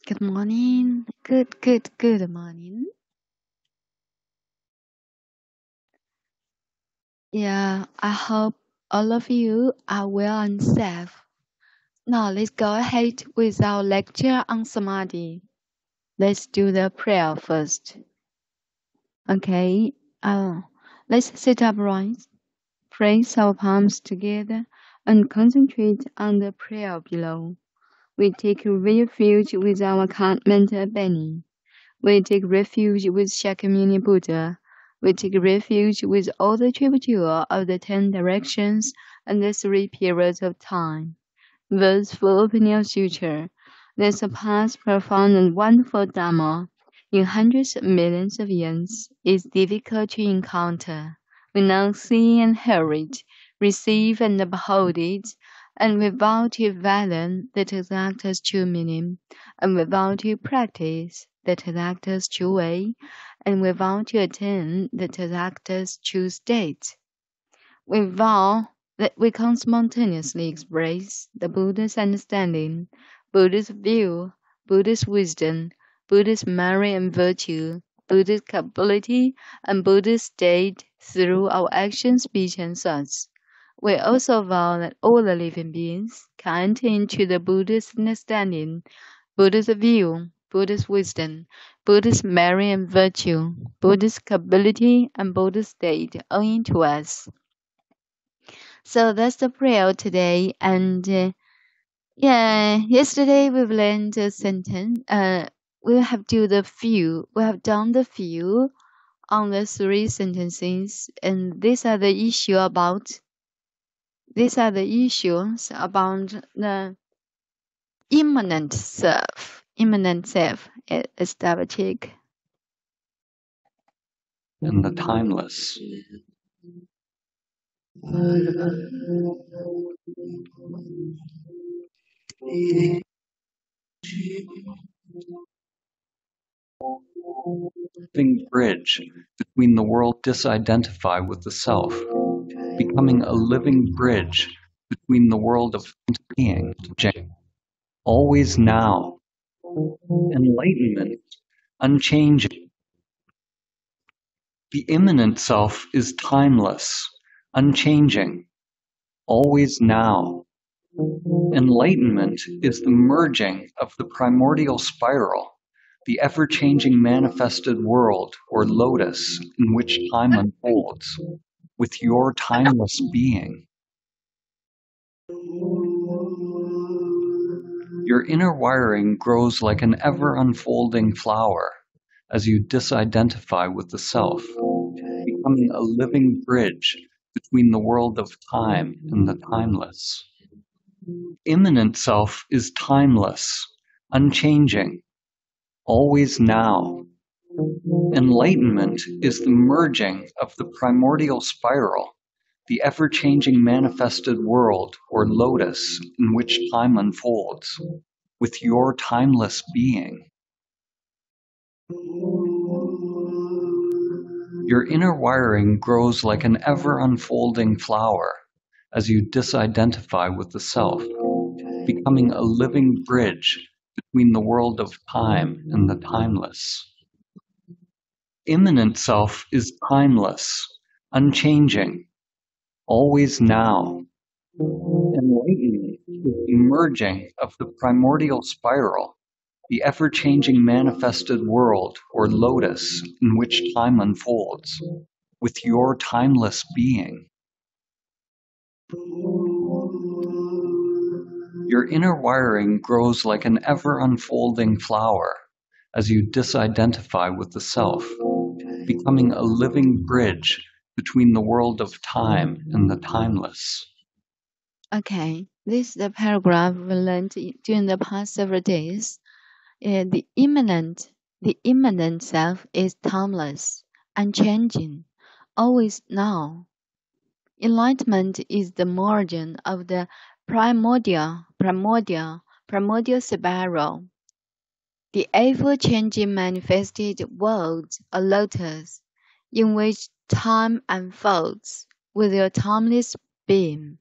Good morning. Good morning. Yeah, I hope all of you are well and safe. Now let's go ahead with our lecture on Samadhi. Let's do the prayer first. Okay, let's sit upright, place our palms together, and concentrate on the prayer below. We take refuge with our mental Benny. We take refuge with Shakyamuni Buddha. We take refuge with all the tributary of the 10 directions and the 3 periods of time. Those full of new future, that surpass profound and wonderful Dharma in hundreds of millions of years, is difficult to encounter. We now see and hear it, receive and behold it, and without to value the Tathagata's true meaning, and without to practice the Tathagata's true way, and without to attain the Tathagata's true state. We vow that we can spontaneously express the Buddha's understanding, Buddha's view, Buddha's wisdom, Buddha's merit and virtue, Buddha's capability, and Buddha's state through our action, speech, and thoughts. We also vow that all the living beings can enter into the Buddha's understanding, Buddha's view, Buddha's wisdom, Buddha's merit and virtue, Buddha's capability, and Buddha's state owing to us. So that's the prayer today. And yesterday we've learned a sentence. We have done the few on the 3 sentences, and these are the issues about the immanent self. Immanent self is double-check. And the timeless. Living bridge between the world disidentify with the self, becoming a living bridge between the world of being, always now, enlightenment, unchanging. The immanent self is timeless, unchanging, always now. Enlightenment is the merging of the primordial spiral, the ever-changing manifested world or lotus in which time unfolds, with your timeless being. Your inner wiring grows like an ever-unfolding flower as you disidentify with the self, becoming a living bridge between the world of time and the timeless. Immanent self is timeless, unchanging, always now. Enlightenment is the merging of the primordial spiral, the ever-changing manifested world or lotus in which time unfolds, with your timeless being. Your inner wiring grows like an ever-unfolding flower as you disidentify with the self, becoming a living bridge between the world of time and the timeless. Immanent self is timeless, unchanging, always now. Enlightenment is the merging of the primordial spiral, the ever-changing manifested world or lotus in which time unfolds, with your timeless being. Your inner wiring grows like an ever-unfolding flower as you disidentify with the self, becoming a living bridge between the world of time and the timeless. Okay, this is the paragraph we learned during the past several days. The immanent self is timeless, unchanging, always now. Enlightenment is the merging of the primordial spiral, the ever-changing manifested world, a lotus, in which time unfolds with your timeless being.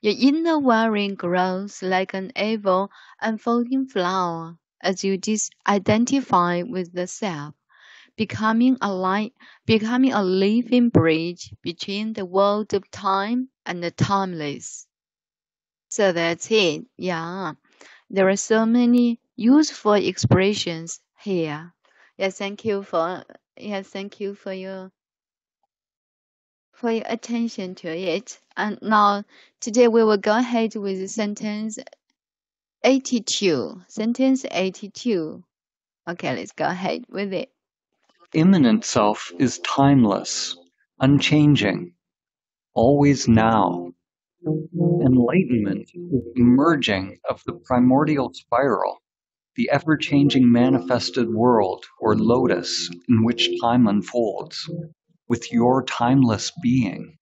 Your inner wiring grows like an ever unfolding flower as you disidentify with the self, becoming a living bridge between the world of time and the timeless. So that's it. Yeah. There are so many useful expressions here. Yes, thank you for your attention to it. And now today we will go ahead with sentence 82. Sentence 82. Okay, let's go ahead with it. Immanent self is timeless, unchanging, always now. Enlightenment is the merging of the primordial spiral, the ever-changing manifested world or lotus in which time unfolds, with your timeless being.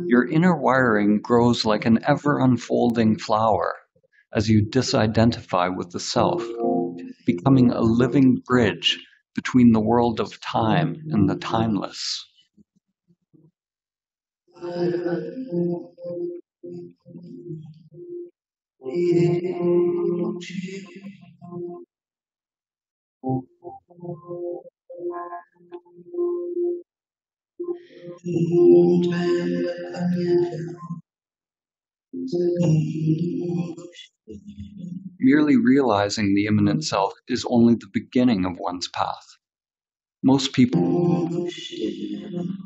Your inner wiring grows like an ever-unfolding flower as you disidentify with the self, becoming a living bridge between the world of time and the timeless. Merely realizing the immanent self is only the beginning of one's path. Most people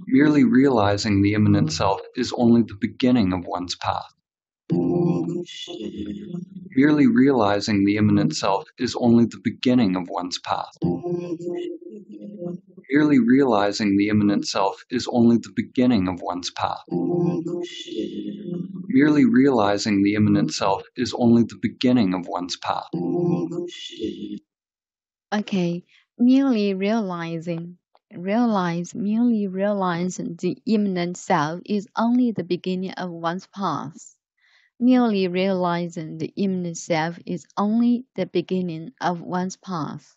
merely realizing the immanent self is only the beginning of one's path. Merely realizing the immanent self is only the beginning of one's path. Merely realizing the immanent self is only the beginning of one's path. Merely realizing the immanent self is only the beginning of one's path. Okay, merely realizing the immanent self is only the beginning of one's path. Merely realizing the immanent self is only the beginning of one's path.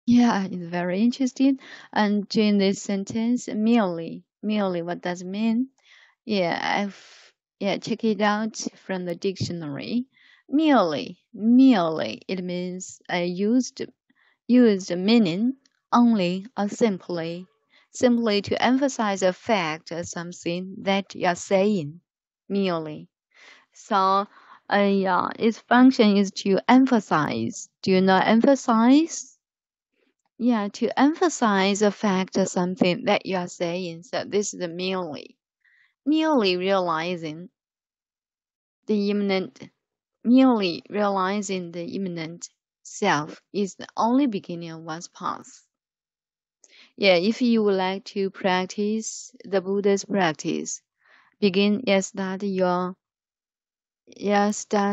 Yeah, it's very interesting. And during this sentence, merely, what does it mean? Yeah, check it out from the dictionary. Merely, it means used meaning only or simply to emphasize a fact or something that you are saying. Merely. So, its function is to emphasize. Do you know emphasize? Yeah, to emphasize a fact or something that you are saying. So this is the merely. Merely realizing the immanent self is the only beginning of one's path. Yeah, if you would like to practice the Buddha's practice, start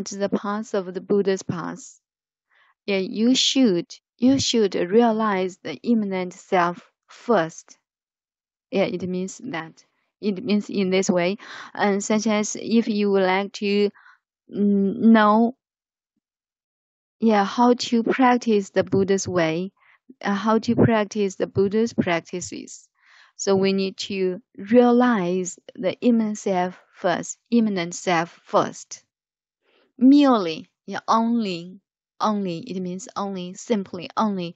the path of the Buddha's path. Yeah, you should realize the immanent self first. Yeah, it means that. It means in this way, and such as if you would like to know, how to practice the Buddha's way, how to practice the Buddha's practices. So we need to realize the immanent self first. Merely, only, it means only, simply only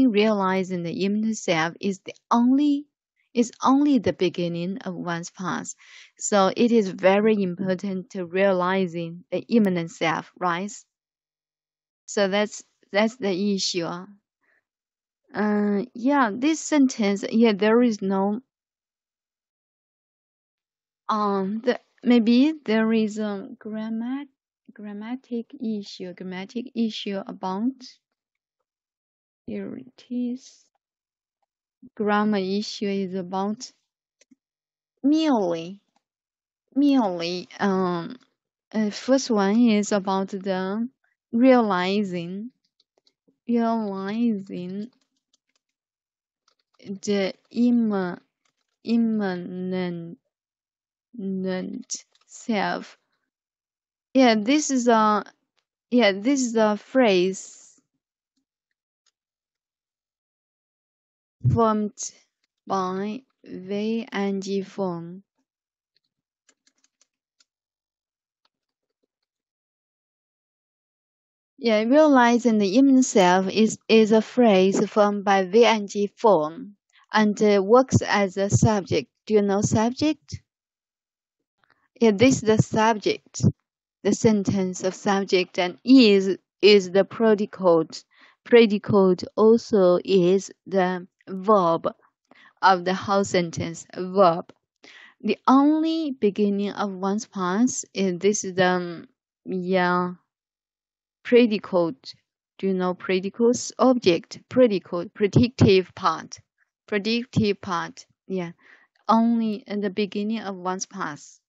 realizing the immanent self is only the beginning of one's path. So it is very important to realizing the immanent self, right? So that's the issue. This sentence, there is no maybe there is a grammatic issue about. Here it is. Grammar issue is about merely. First one is about the realizing the immanent self. This is a phrase formed by VNG form. Yeah, realizing the immanent self is a phrase formed by VNG form and works as a subject. Do you know subject? Yeah, this is the subject, the sentence of subject, and is the predicate. Predicate also is the verb of the whole sentence. Verb. The only beginning of one's past is this is the predicate. Do you know predicates? Object, predicate, predictive part. Predictive part. Yeah. Only in the beginning of one's past.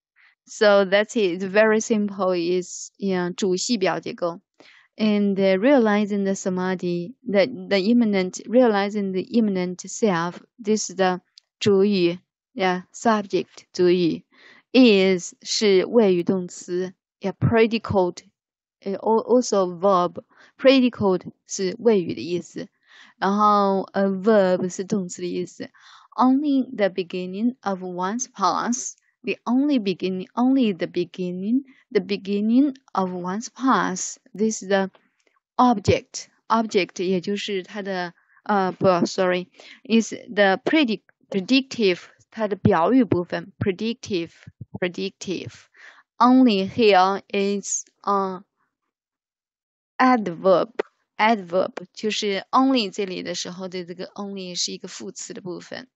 So that's it. It's very simple. It's 主系表结构. And realizing the samadhi, the immanent, realizing the immanent self, this is the 主语, subject 主语 is 是谓语动词 predicate also verb predicate 是谓语的意思，然后verb 是动词的意思。Only the beginning of one's past, the beginning of one's past. This is the object. Object 也就是它的is the predictive 它的表语部分 predictive. Only here is adverb 就是 only 这里的时候的这个 only 是一个副词的部分，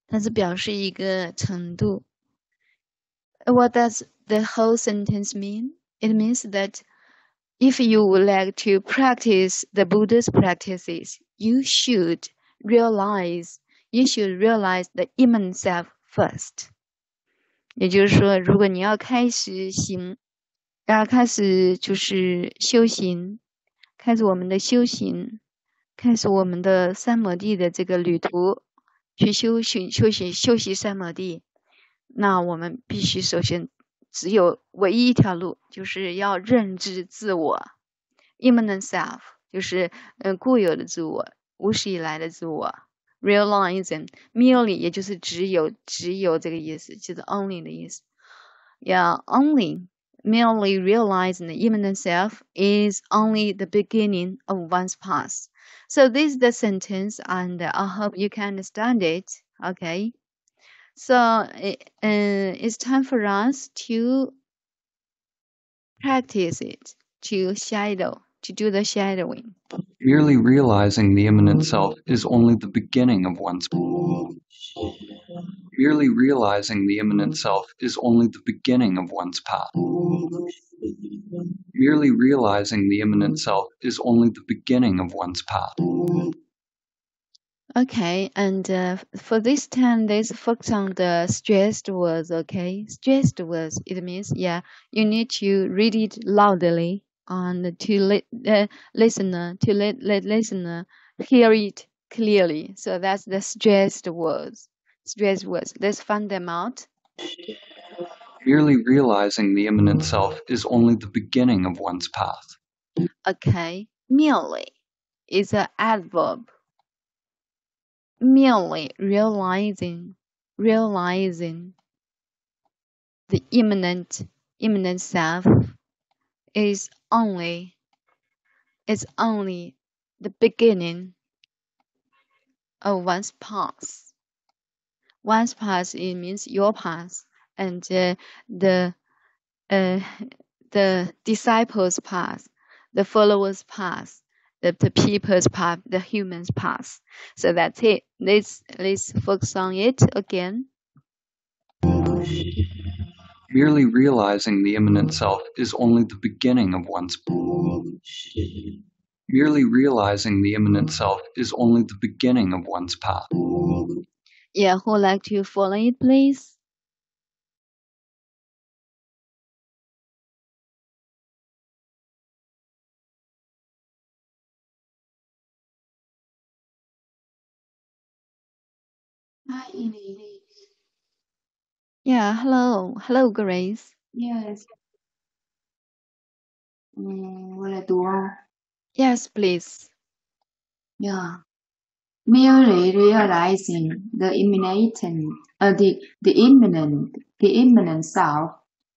它是表示一个程度。What does the whole sentence mean? It means that if you would like to practice the Buddha's practices, you should realize the immanent self first. 也就是说，如果你要开始就是修行，开始我们的修行，开始我们的三摩地的这个旅途，去修习三摩地，那我们必须首先只有唯一一条路，就是要认知自我 immanent self 就是固有的自我，无始以来的自我 realizing merely 也就是只有这个意思，就是 only 的意思。only merely realizing the immanent self is only the beginning of one's past. So this is the sentence, and I hope you can understand it. Okay. So it's time for us to practice it, to do the shadowing. Merely realizing the immanent self is only the beginning of one's Merely realizing the immanent self is only the beginning of one's path. Merely realizing the immanent self is only the beginning of one's path. Okay, and for this 10 days, focus on the stressed words, okay? Stressed words, it means, you need to read it loudly and to let listener hear it clearly. So that's the stressed words. Let's find them out. Merely realizing the immanent self is only the beginning of one's path. Okay, merely is an adverb. Merely realizing the immanent self is only the beginning of one's past. One's past, it means your past, and the disciples' past, the followers' past, the people's past, the humans' past. So that's it. Let's focus on it again. Merely realizing the immanent self is only the beginning of one's Merely realizing the immanent self is only the beginning of one's path. Yeah, who would like to follow it, please? Hi, Ellie. Yeah, hello, Grace. Yes. 我来读啊。Yes, please. Yeah. Merely realizing the immanent self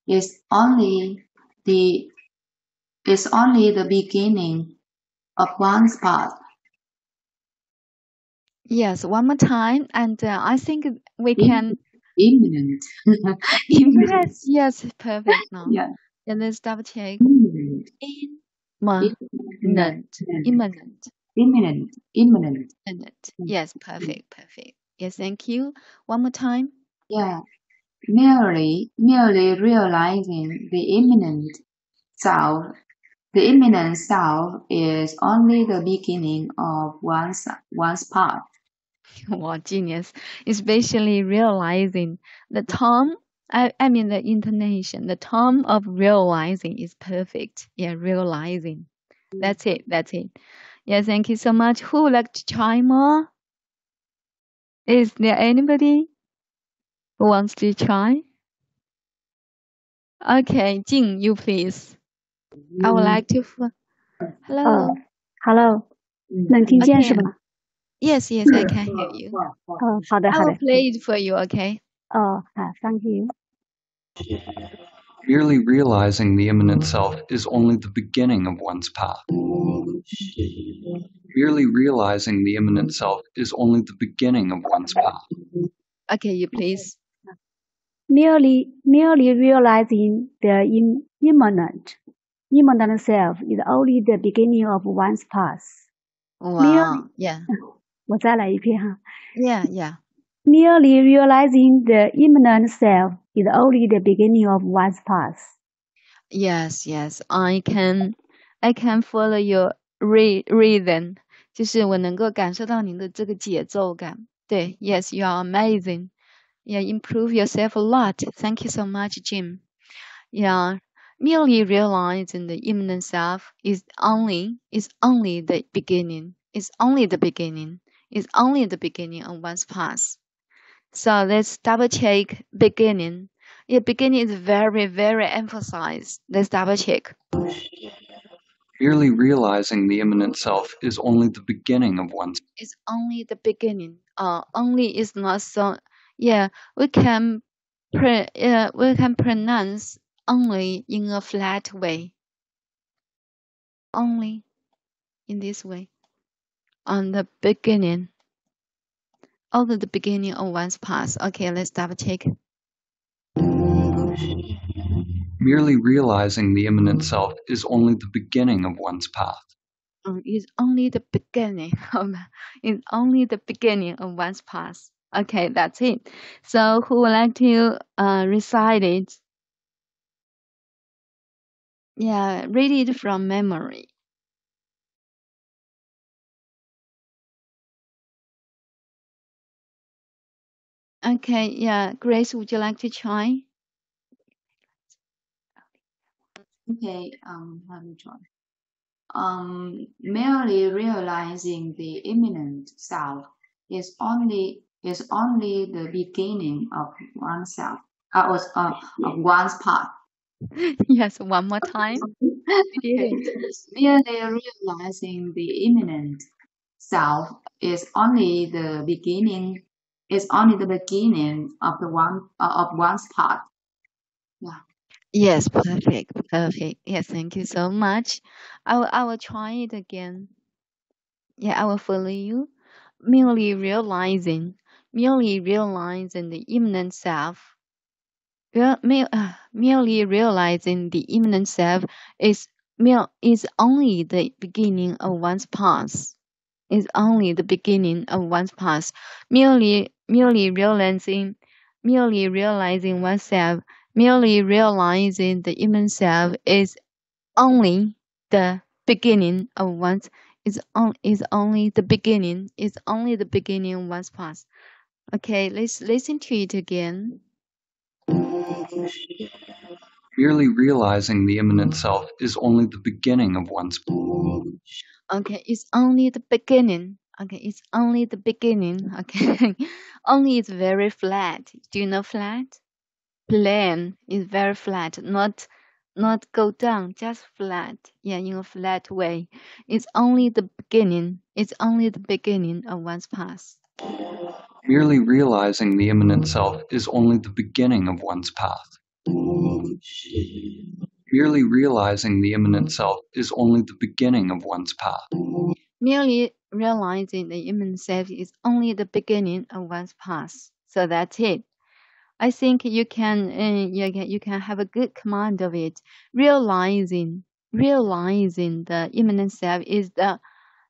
is only the beginning of one's path. Yes, one more time, and I think we can. Immanent. Yes, yes, perfect now. Yeah. Yeah, let's double check. Immanent. Immanent, immanent, Immanent. immanent. Yes, Mm. perfect, perfect. Yes, thank you. One more time. Yeah. Merely realizing the self. The immanent self is only the beginning of one's path. Wow, genius. Especially realizing the tone, I mean the intonation, the tone of realizing is perfect. Yeah, realizing. That's it, that's it. Yeah, thank you so much. Who would like to try more? Is there anybody who wants to try? Okay, Jing, you please. I would like to. Hello. Hello，能听见是 Okay. 吧？ Yes, yes, I can hear you. 好的 I 好 will 的。 play it for you, okay? Thank you。 Merely realizing the immanent self is only the beginning of one's path. Merely realizing the immanent self is only the beginning of one's path. Okay, you please. Merely realizing the immanent self is only the beginning of one's path. Wow. Yeah. 我再来一遍哈。 Yeah, yeah. Merely realizing the immanent self is only the beginning of one's path. Yes, yes. I can follow your rhythm. 就是我能够感受到您的这个节奏感。对 Yes, you are amazing. Yeah, improve yourself a lot. Thank you so much, Jim. Yeah, merely realizing the immanent self is only the beginning. It's only the beginning. It's only the beginning of one's path. So let's double check beginning. Yeah, beginning is very, very emphasized. Let's double check. Merely realizing the immanent self is only the beginning of one's. It's only the beginning. Only is not so. Yeah, we can pronounce only in a flat way. Only in this way. On the beginning. Over the beginning of one's path. Okay, let's double check. Merely realizing the immanent self is only the beginning of one's path. It's only the beginning of it's only the beginning of one's path. Okay, that's it. So who would like to recite it? Yeah, read it from memory. Okay, yeah, Grace, would you like to try? Okay, let me try. Merely realizing the immanent self is only the beginning of oneself, of one's path. Yes, one more time. Okay. Merely realizing the immanent self is only the beginning. Is only the beginning of one's path. Yeah. Yes, perfect, perfect. Yes, thank you so much. I will try it again. Yeah, I will follow you. Merely realizing the immanent self. Merely realizing the immanent self is only the beginning of one's path. Is only the beginning of one's path. Merely realizing oneself. Merely realizing the immanent self is only the beginning of one's is only the beginning of one's path. Okay, let's listen to it again. Merely realizing the immanent self is only the beginning of one's. Okay, it's only the beginning. Okay, it's only the beginning. Okay, only is very flat. Do you know flat? Plain is very flat, not not go down, just flat. Yeah, in a flat way. It's only the beginning. It's only the beginning of one's path. Merely realizing the immanent self is only the beginning of one's path. Merely realizing the immanent self is only the beginning of one's path. Merely realizing the immanent self is only the beginning of one's path. So that's it. I think you can have a good command of it. Realizing the immanent self is the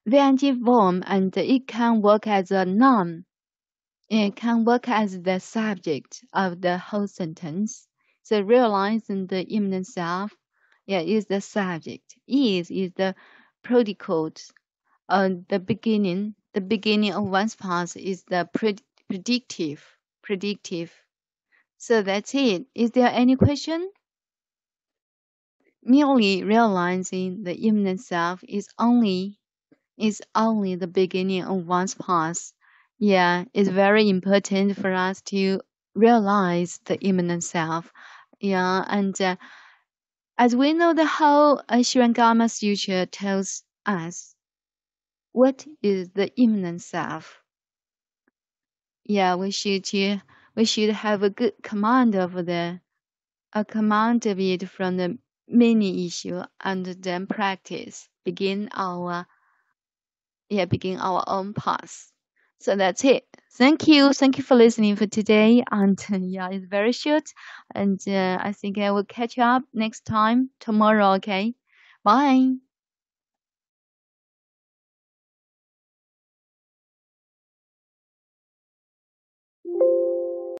VNG form, and it can work as a noun. It can work as the subject of the whole sentence. So realizing the immanent self, is the subject. Is the predicate. The beginning of one's path is the predictive. So that's it. Is there any question? Merely realizing the immanent self is only the beginning of one's path. Yeah, it's very important for us to realize the immanent self. Yeah, and as we know, the whole Shirangama Sutra tells us what is the immanent self. Yeah, we should have a good command of it from the many issue, and then practice. Begin our own path. So that's it. Thank you for listening for today. And it's very short, and I think I will catch up next time tomorrow. Okay, bye.